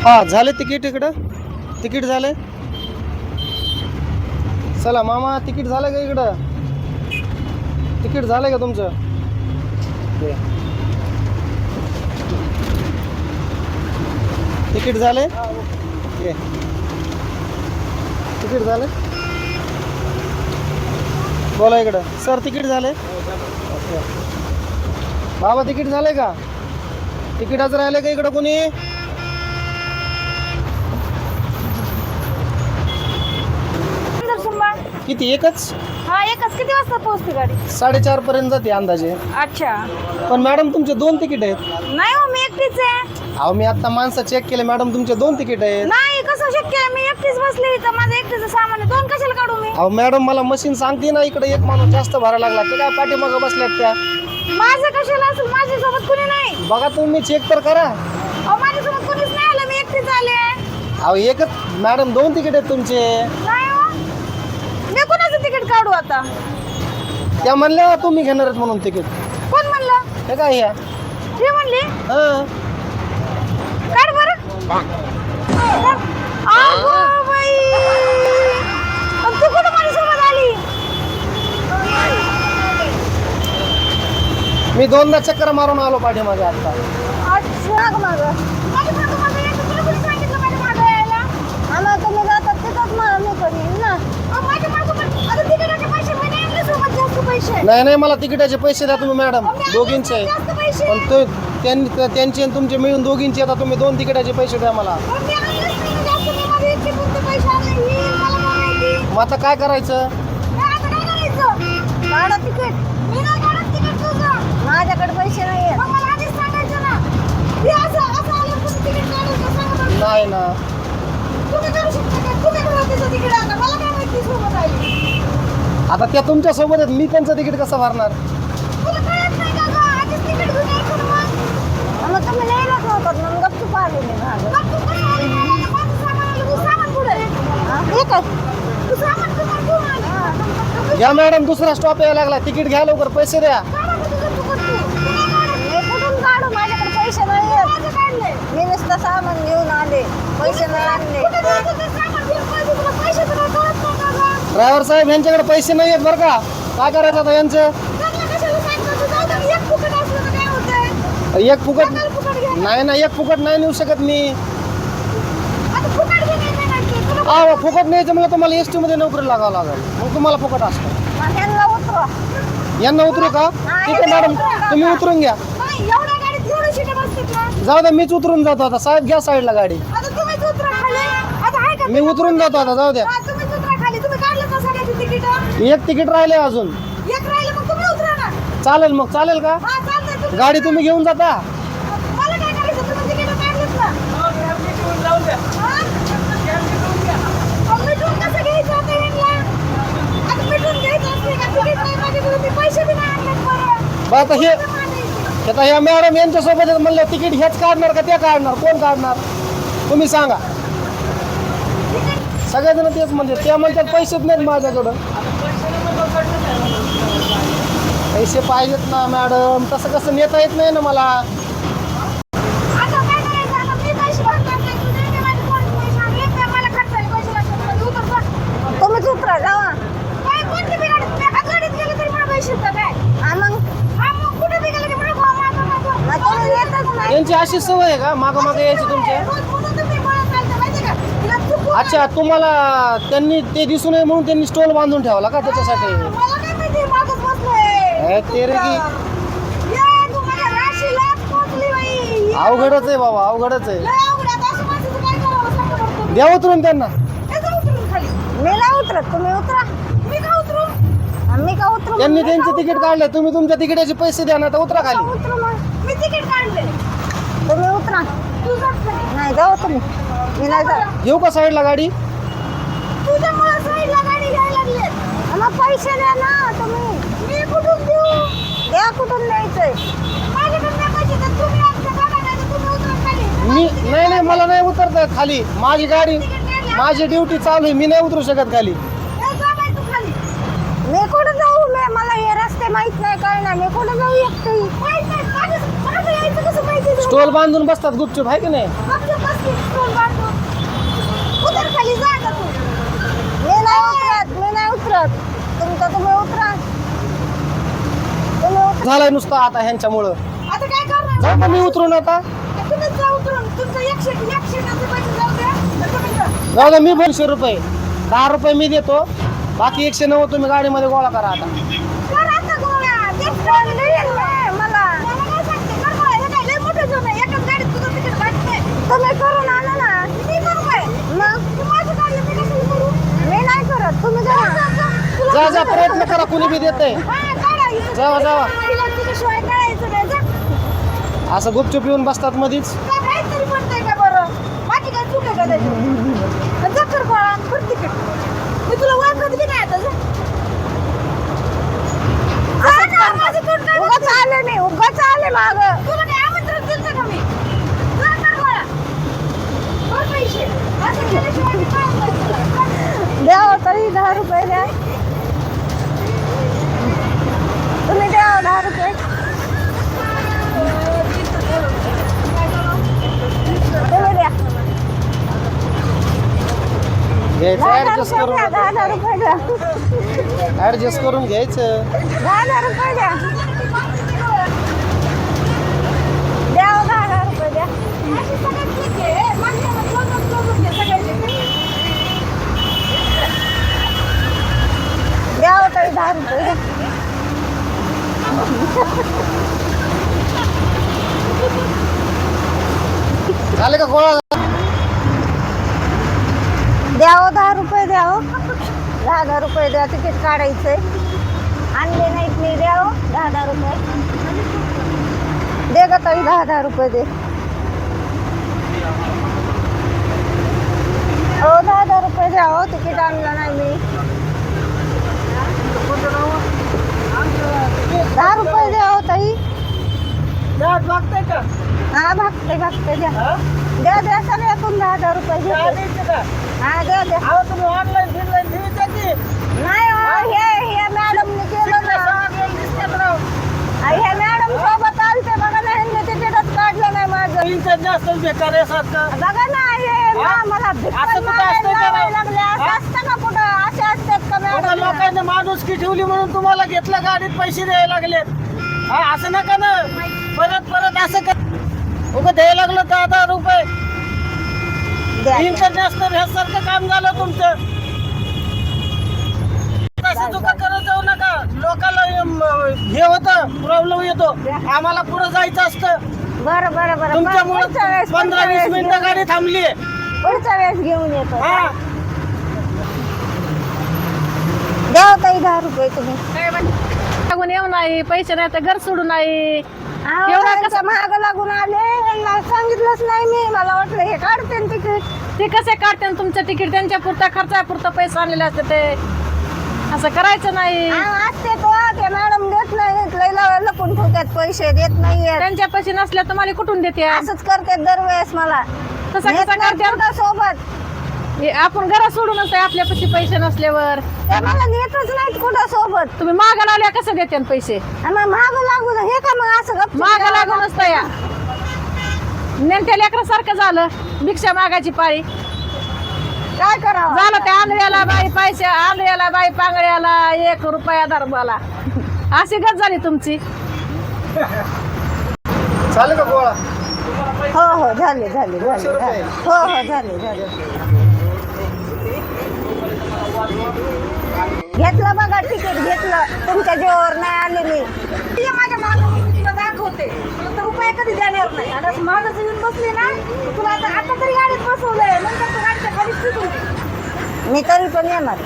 हा झाले तिकीट इकडं तिकीट झाले. चला मामा तिकीट झालं का इकडं तिकीट झालं का तुमचं. तिकीट झाले तिकीट झाले. बोला इकडं सर तिकीट झाले. ओके बाबा तिकीट झाले का तिकीटाचं राहिले का इकडं कोणी. किती एकच. हा एकच. किती वाजता पोहोचते गाडी. 4:30 पर्यंत जाते अंदाजे. अच्छा पण मॅडम तुमचे 2 तिकीट आहेत. नाही हो मी एकटीच आहे. अहो मी आता माणसं चेक केले मॅडम तुमचे 2 तिकीट आहेत. नाही कसं शक्य आहे. मी एकटीच बसली तर माझं एकटीचं सामान आहे. 2 कशाला काढू मी. अहो मॅडम मला मशीन सांगते ना इकडे एक माणूस जास्त भरायला लागला ते काय पाठीमागं बसल्यात त्या. माझं कशाला असेल. माझ्यासोबत कुणी नाही. बघा तुम्ही चेक तर करा. अहो माझ्यासोबत कुणीच नाही आलं. मी एकटीच आले. अहो एकच मॅडम 2 तिकीट आहेत तुमचे. नाही हो मी कुणाचं तिकीट काढू आता. त्या म्हणल्या तुम्ही घेणार आहेत म्हणून तिकीट. कोण म्हणलं. हे काय या हे म्हणली. हा काढ बरं. अगं बाई पण तू कुठं माझ्यासोबत आली. मी 2दा चक्कर मारून आलो पाठीमागे आता. अच्छा माझं तुला कोणी सांगितलं माझ्या मागं यायला. आम्हाला तुम्ही जातात तिथंच मी करीन ना. माझ्या मागं पण आता तिकिटाचे पैसे मी नाही आणले सोबत जास्त पैसे. नाही मला तिकिटाचे पैसे द्या तुम्ही मॅडम दोघींचे. जास्त पैसे. पण तो त्यांचे आणि तुमचे मिळून दोघींचे आता तुम्ही 2 तिकिटाचे पैसे द्या मला. पण मी आणलेच नाही जास्त. मी माझे इतके कोणते पैसे आणले ही मला काय माहिती. मग आता काय करायचं. आता काय करायचं. काढा तिकीट. मी नाही काढत तिकीट तुझं. माझ्याकडे पैसे नाहीये. मग मला आधीच सांगायचं ना. हे असं आलं तुम्ही तिकीट काढून का सांगा बरं. नाही ना तुम्ही करू शकता का. तुम्ही काढा तिचं तिकीट. आता मला काय माहिती सोबत आहे. आता त्या तुमच्या सोबत आहेत मी त्यांचं तिकीट कसं भरणार. तुला कळत नाही का गं. आधीच तिकीट घेऊन यायचं ना मग. मग तुम्ही नाही नव्हतात मग गपचूप आले मी मागं. गपचूप कसं आली मला. माझं सामान आलं. तू सामान कुठं आहे. हे काय तू सामान कुठं घेऊन आली. घ्या मॅडम दुसरा स्टॉप यायला लागला तिकीट घ्या लवकर पैसे द्या. कुठून काढू. माझ्याकडे पैसे नाही. मी नुसतं सामान घेऊन आले. पैसे नाही आणले. ड्रायव्हर साहेब यांच्याकडे पैसे नाही आहेत बरं का. काय करायचं आता यांचं. एक फुकट नाही ना एक फुकट नाही नेऊ शकत मी. हा फुकट न्यायचं मला तुम्हाला एस टी मध्ये नोकरी लागावं लागेल मग तुम्हाला फुकट असतं. यांना उतरू का ठीक आहे मॅडम तुम्ही उतरून घ्या. जाऊ द्या मीच उतरून जातो आता. साहेब घ्या साईडला गाडी. मी उतरून जातो आता जाऊ द्या. एक तिकीट राहिले अजून. चालेल मग चालेल का गाडी तुम्ही घेऊन जाता. आता हे आता ह्या मॅडम यांच्या सोबत म्हणलं तिकीट हेच काढणार का ते काढणार कोण काढणार तुम्ही सांगा. सगळेजण तेच म्हणते त्या म्हणतात पैसेच नाहीत माझ्याकडं. पैसे पाहिजेत ना मॅडम तसं कसं नेता येत नाही ना मला. तुम्हीच उतरा जावा. यांची अशी सवय आहे का मागं मागं यायची तुमच्या. अच्छा तुम्हाला त्यांनी ते दिसू नये म्हणून त्यांनी स्टॉल बांधून ठेवला का त्याच्यासाठी. ते रे की अवघडच आहे बाबा अवघडच आहे. द्या उतरून त्यांना. मी नाही उतरत. तुम्ही उतरा. मी का उतरू. मी का उतरू. त्यांनी त्यांचे तिकीट काढले तुम्ही तुमच्या तिकिटाचे पैसे द्या ना तर उतरा खाली. मी तिकीट काढले. तुम्ही उतरा. नाही जाऊ तुम्ही. मी नाही जात. घेऊ का साईडला गाडी. तुझ्यामुळे साईडला गाडी घ्यायला लागली. मग पैसे द्या ना तुम्ही. मी कुठून देऊ. द्या कुठून द्यायचंय. माझ्याकडे नाही पैसे तर तुम्ही आमच्या गाड्या नाही तर तुम्ही उतरा खाली. मी नाही मला नाही उतरता येत खाली. माझी गाडी माझी ड्युटी चालू आहे मी नाही उतरू शकत खाली. मी कुठं जाऊ. मला हे रस्ते माहित नाही काय नाही. मी कुठं जाऊ एकटी. स्टॉल बांधून बसतात गुपचूप आहे की नाही. स्टोन बांधतो. उतर खाली जा का तू. मी नाही उतरत तुमचं तुम्ही उतरा. झालंय नुसतं आता ह्यांच्यामुळं. आता काय करणार. जाऊ का मी उतरून आता. तुम्ही जा उतरून. तुमचं 100 पैसे जाऊ द्या. तर तुम्ही जा. जाऊ दे, मी 200 रुपये 10 रुपये मी देतो, बाकी 190 तुम्ही गाडीमध्ये गोळा करा आता. कर आता गोळा. ते स्टोन देईल ना मला. मला काय सांगते कर गोळा. हे काय लय मोठं जण आहे. एकाच गाडीत तुझं तिकीट भेटते. तुम्ही करून आणा ना. मी करू काय. मग तू माझं काढलं मी कसं करू. मी नाही करत तुम्ही जा जा, प्रयत्न करा, कुणी बी देते. जावा जावा. तुझ्याशिवाय काढायचं नाही. जा. असं गुपचूप येऊन बसतात मधीच. तुला काहीतरी पडतंय का बरं. माझी काय चूक आहे का त्याची. जा कर गोळा. कर तिकीट. मी तुला ओळखत बी नाही आता. जा. उगाच आले मी. उगाच आले माग. तुला काय आमंत्रण दिलं का मी. जा कर गोळा. कर पैसे. असं केल्याशिवाय मी काय करायचं. द्या हो तरी 10 रुपये द्या. तुम्ही द्या 10 रुपये. तुम्ही द्या. घ्यायचं, ऍडजस्ट करून 10 रुपये द्या. ऍडजस्ट करून घ्यायचं. 10 रुपये द्या. द्या 10 रुपये द्या. द्या तरी 10 रुपये द्या. झाले का गोळा. द्या 10 रुपये द्या. 10 रुपये द्या. तिकीट काढायचंय. आणले नाहीत मी. द्या 10 रुपये दे ग ताई. 10 रुपये दे. हो 10 रुपये द्या. हो तिकीट आणलं नाही मी. 10 रुपये द्या. हो ताई. मागताय का. हा भागते द्या. द्या द्या सगळ्यातून 10 रुपये घेते. हा द्या द्या. तुम्ही ऑनलाईन नाही हो, हे मॅडमने केलं ना. हे मॅडम सोबत आलते बघा ना. ह्यांनी तिकीटच काढलं नाही माझं. जास्त बेकार आहे सारखं. बघा ना हे मला भिक्कल मारायला लावायला लागले. असं असतं का कुठं. असे असतात का मॅडम. लोकांनी माणुसकी ठेवली म्हणून तुम्हाला घेतलं, गाडीत पैसे द्यायला लागलेत. हा असं नका ना. परत असं का उगं द्यायला लागलं 10 रुपये. इंटरनॅशनल ह्यासारखं काम झालं तुमचं. असं चुका करत जाऊ नका. लोकांना हे होतं, प्रॉब्लेम येतो. आम्हाला पुढे जायचं असतं. बरं तुमच्यामुळे 15-20 मिनिटं गाडी थांबली. पुढच्या वेळेस घेऊन येतो. हा द्या ताई 10 रुपये तुम्ही. लागून येऊ नाही. पैसे नाही तर घर सोडू नाही. एवढा कसं महाग लागून आले. यांना सांगितलंच नाही मी. मला वाटलं हे काढते तिकीट. ते कसे काढते तुमचं तिकीट. त्यांच्या पुरता खर्चापुरता पैसे आणलेले असते ते. असं करायचं नाही. असते तो ते मॅडम देत नाही. लपून ठेवतात पैसे देत नाहीये. त्यांच्या पैसे नसल्या तर मला कुठून देते. असंच करते दरवेळेस मला. तसं कसं करते. सोबत आपण घरात सोडूनच आहे आपल्यापाशी पैसे नसल्यावर. ते मला देतच नाहीत कुठं सोबत. तुम्ही मागायला आल्या कसं देते पैसे. महाग लागून हे का मग असं गप्प माग लागूनच तया. नेमक्या लेकरासारखं झालं. भिक्षा मागायची पाळी काय करावं. झालं. त्या आंधळ्याला बाई पैसे, आंधळ्याला बाई पांगळ्याला 1 रुपया धर्माला. अशी गत झाली तुमची. चालेल का गोळा. हो झाले. हो झाले. घेतलं बघा तिकीट. घेतलं. तुमच्या जेवावर नाही आले मी. माझ्या मागं तुला दाखवते. तर रुपये कधी देणार नाही. आणि मागं येऊन बसले ना. तुला आता तरी गाडीत बसवलंय. नंतर गाडीच्या खाली मी तरी पण येणार.